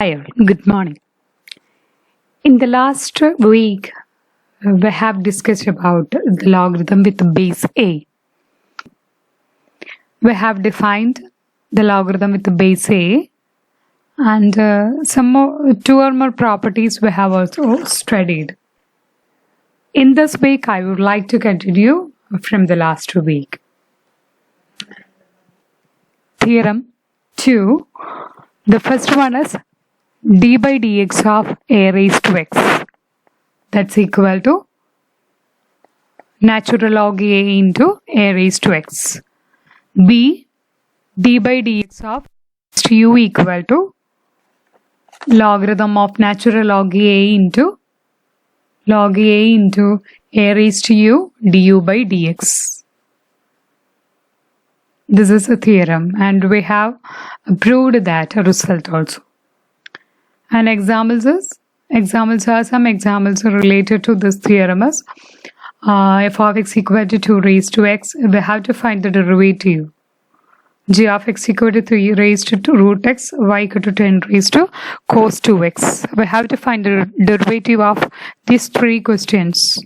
Hi, all. Good morning. In the last week, we have discussed about the logarithm with base a. We have defined the logarithm with the base a, and two or more properties we have also studied. In this week, I would like to continue from the last week. Theorem 2. The first one is d by dx of a raised to x, that's equal to natural log a into a raised to x. B, d by dx of u equal to logarithm of natural log a into a raised to u du by dx. This is a theorem, and we have proved that result also. And examples are some examples related to this theorem as f of x equal to 2 raised to x, we have to find the derivative. G of x equal to 3 raised to root x, y equal to 10 raised to cos 2x. We have to find the derivative of these three questions.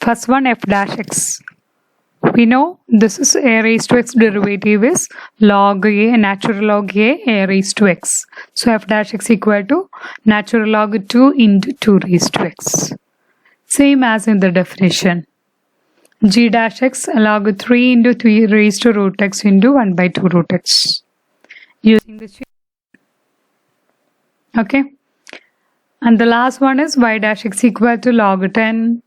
First one, f dash x. We know this is a raised to x, derivative is log a, natural log a raised to x. So f dash x equal to natural log 2 into 2 raised to x. Same as in the definition. G dash x log 3 into 3 raised to root x into 1 by 2 root x. Using the okay. And the last one is y dash x equal to log 10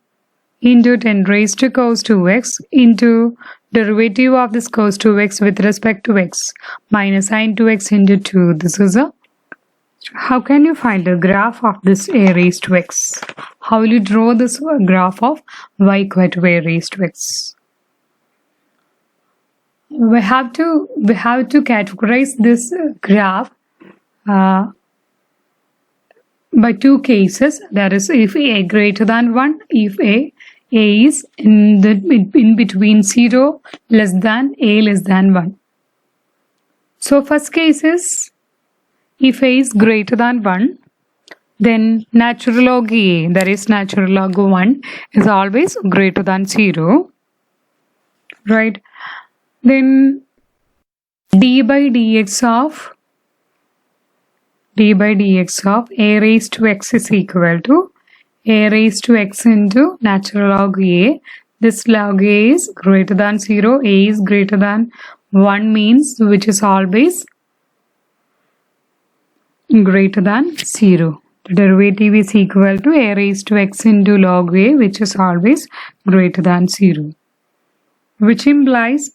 into 10 raised to cos 2x into derivative of this cos 2x with respect to x minus sin 2x into 2. This is a... How can you find the graph of this a raised to x? How will you draw this graph of y equal to a raised to x? We have to categorize this graph by two cases. That is, if a greater than 1, if a is in between 0 less than a less than 1. So first case is if a is greater than 1, then natural log a, that is natural log 1, is always greater than 0, right? Then d by dx of a raised to x is equal to a raised to x into natural log a. This log a is greater than 0, a is greater than 1 means which is always greater than 0. The derivative is equal to a raised to x into log a, which is always greater than 0. Which implies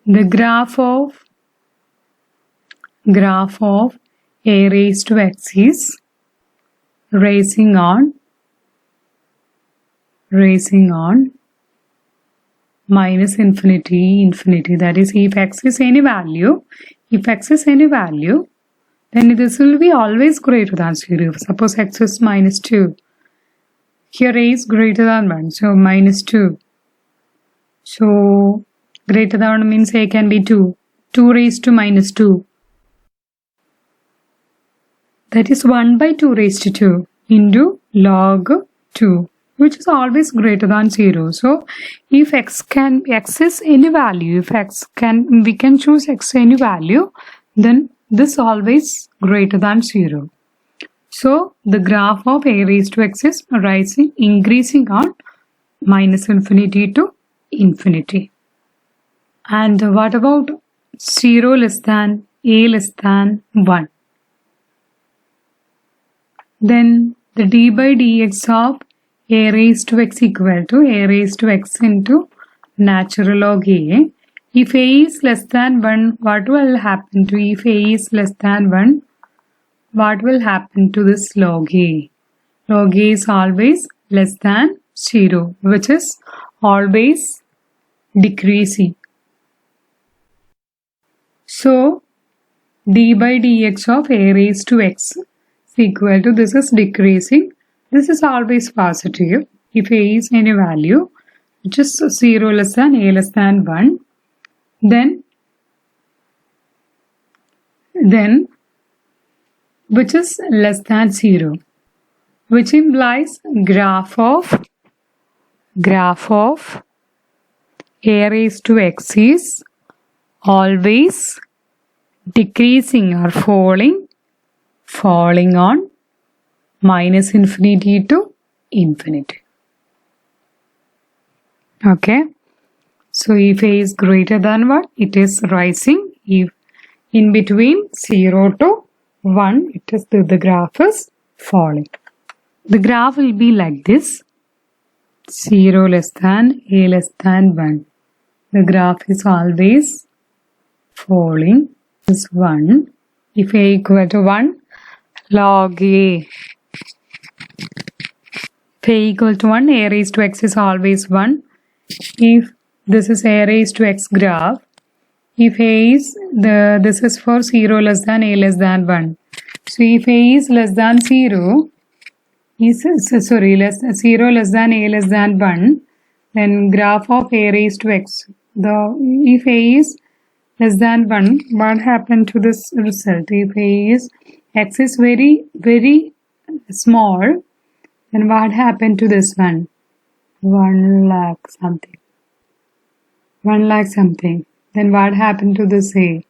the graph of a raised to x is rising on minus infinity. That is, if x is any value, then this will be always greater than 0. Suppose x is minus 2. Here a is greater than 1, so minus 2. So greater than 1 means a can be 2. 2 raised to minus 2. That is 1 by 2 raised to 2 into log 2, which is always greater than 0. So if x is any value, we can choose x any value, then this always greater than 0. So the graph of a raised to x is increasing on minus infinity to infinity. And what about 0 less than a less than 1? Then the d by dx of a raised to x equal to a raised to x into natural log a. If a is less than 1, what will happen to if a is less than 1? What will happen to this log a? Log a is always less than 0, which is always decreasing. So d by dx of a raised to x is equal to, this is decreasing. This is always positive. If a is any value, which is 0 less than a less than 1, then which is less than 0, which implies graph of a raised to x is always decreasing or falling on minus infinity to infinity. Okay, so if a is greater than 1, it is rising. If in between 0 to 1, it is the graph is falling. The graph will be like this: 0 less than a less than 1. The graph is always falling. Is 1. If a equal to 1, log a. If a equal to 1, a raised to x is always 1. If this is a raised to x graph, if a is this is for 0 less than a less than 1. So if a is less than 0, 0 less than a less than 1, then graph of a raised to x. If a is less than 1, what happened to this result? If a is x is very small, then what happened to this one? 1 lakh something. 1 lakh something. Then what happened to this a?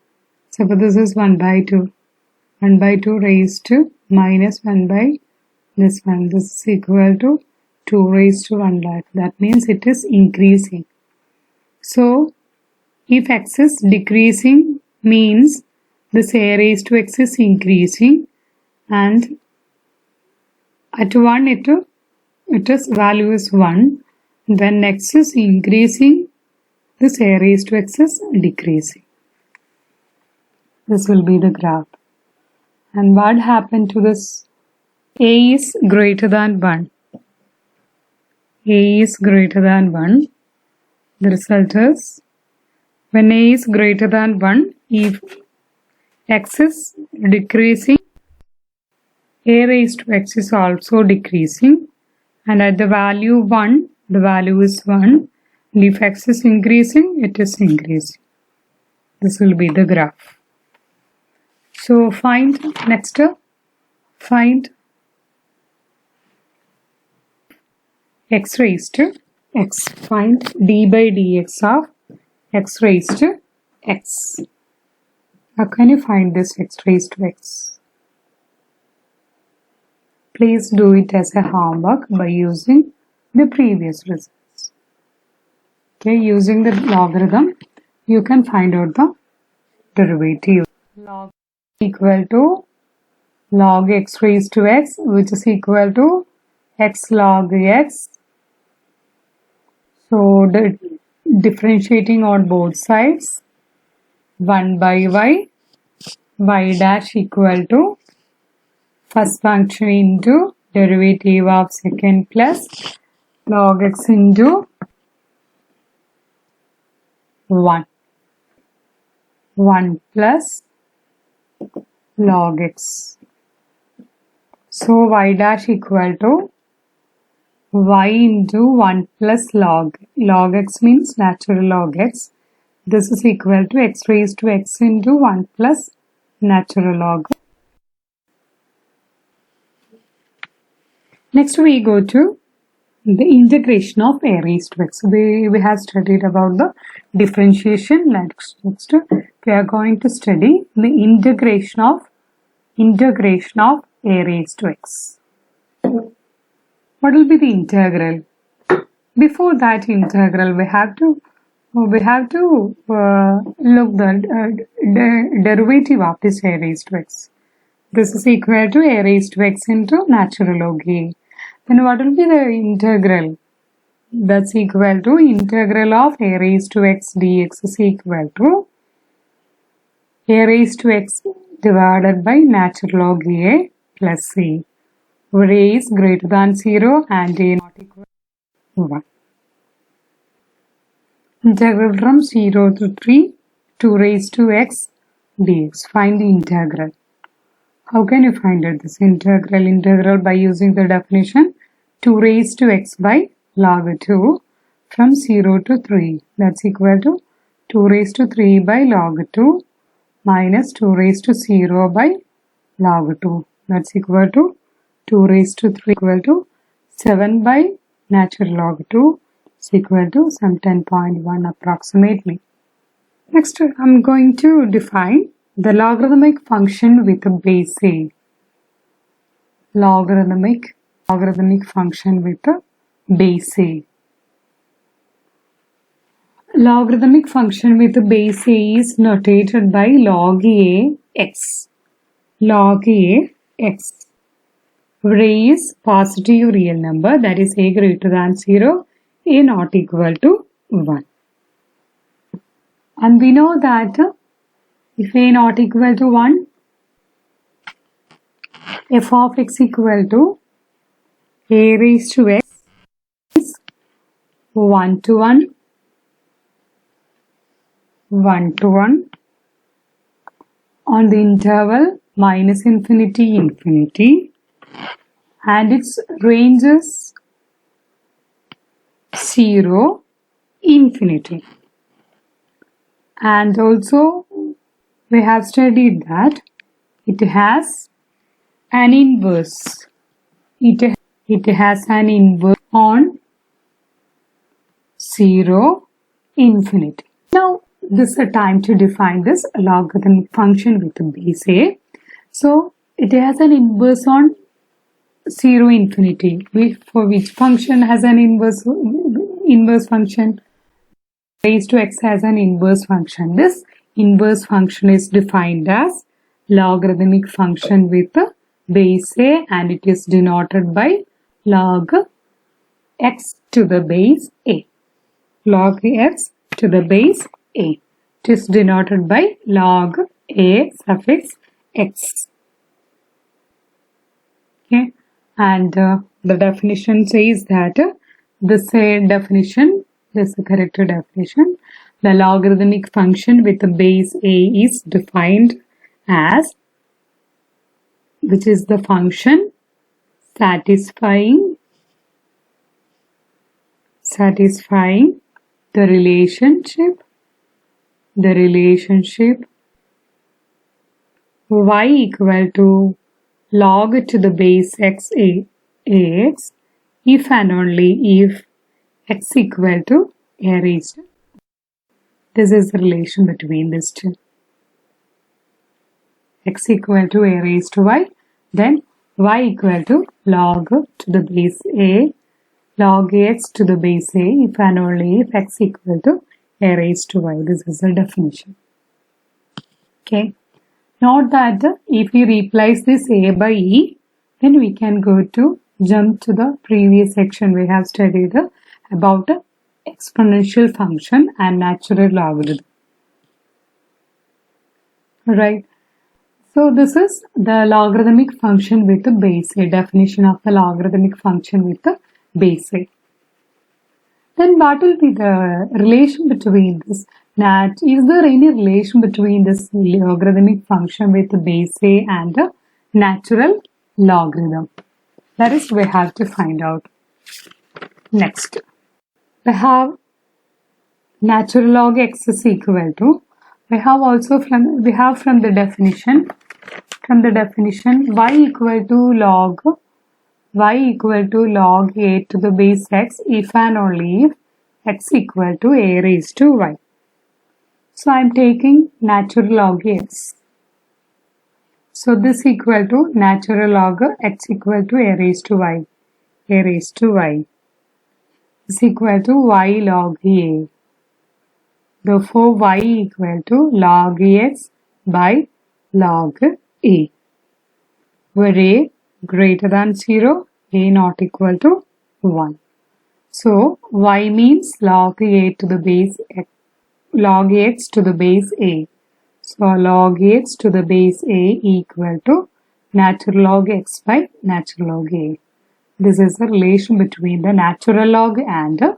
So this is 1 by 2. 1 by 2 raised to minus 1 by this one. This is equal to 2 raised to 1 lakh. That means it is increasing. So if x is decreasing, means this a raised to x is increasing, and at 1 it is value is 1. When x is increasing, this a raised to x is decreasing. This will be the graph. And what happened to this? A is greater than 1. A is greater than 1. The result is, when a is greater than 1, if x is decreasing, a raised to x is also decreasing, and at the value 1, the value is 1, and if x is increasing, it is increasing. This will be the graph. So find x raised to x. Find d by dx of x raised to x. How can you find this x raised to x? Please do it as a homework by using the previous results. Okay, using the logarithm, you can find out the derivative. Log equal to log x raised to x, which is equal to x log x. So the differentiating on both sides, 1 by y dash equal to first function into derivative of second plus log x into 1 plus log x. So y dash equal to y into 1 plus log x means natural log x. This is equal to x raised to x into 1 plus natural log. Next we go to the integration of a raised to x. We have studied about the differentiation. Next we are going to study the integration of a raised to x. What will be the integral? Before that integral, we have to look the derivative of this a raised to x. This is equal to a raised to x into natural log a. Then what will be the integral? That's equal to integral of a raised to x dx is equal to a raised to x divided by natural log a plus c, where a is greater than 0 and a not equal to 1. Integral from 0 to 3, 2 raised to x dx. Find the integral. How can you find it? This integral? Integral by using the definition 2 raised to x by log 2 from 0 to 3. That's equal to 2 raised to 3 by log 2 minus 2 raised to 0 by log 2. That's equal to 2 raised to 3 equal to 7 by natural log 2 is equal to some 10.1 approximately. Next, I'm going to define the logarithmic function with a base a. Logarithmic function with a base a. Logarithmic function with a base a is notated by log a x. Log a x, where a is positive real number, that is a greater than 0, a not equal to 1. And we know that if a not equal to 1, f of x equal to a raised to x is 1 to 1, 1 to 1 on the interval minus infinity, infinity, and its range is 0, infinity. And also we have studied that it has an inverse. It has an inverse on 0, infinity. Now this is the time to define this logarithmic function with a base a. So it has an inverse on 0, infinity. For which function has an inverse function? Raised to x has an inverse function. This inverse function is defined as logarithmic function with a base a, and it is denoted by log x to the base a. Log x to the base a. It is denoted by log a suffix x. Okay, and the definition says that this definition. This is the correct definition. The logarithmic function with the base a is defined as, which is the function satisfying the relationship y equal to log to the base x a x if and only if x equal to a raised to. This is the relation between these two. X equal to a raised to y, then y equal to log to the base a, log x to the base a if and only if x equal to a raised to y. This is the definition. Okay. Note that if we replace this a by e, then we can jump to the previous section. We have studied about exponential function and natural logarithm. Right. So this is the logarithmic function with the base a. Definition of the logarithmic function with the base a. Then what will be the relation between this? Is there any relation between this logarithmic function with the base a and the natural logarithm? That is, we have to find out. Next, we have natural log x is equal to, we have from the definition y equal to log a to the base x if and only if x equal to a raised to y. So I am taking natural log x. So this equal to natural log x equal to a raised to y. A raised to y is equal to y log a. Therefore, y equal to log x by log a, where a greater than 0, a not equal to 1. So, y means log a to the base x, log x to the base a. So, log x to the base a equal to natural log x by natural log a. This is the relation between the natural log and the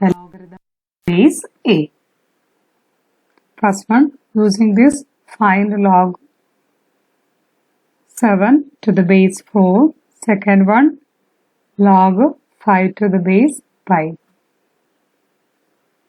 logarithm base a. First one, using this, find log 7 to the base 4. Second one, log 5 to the base 5.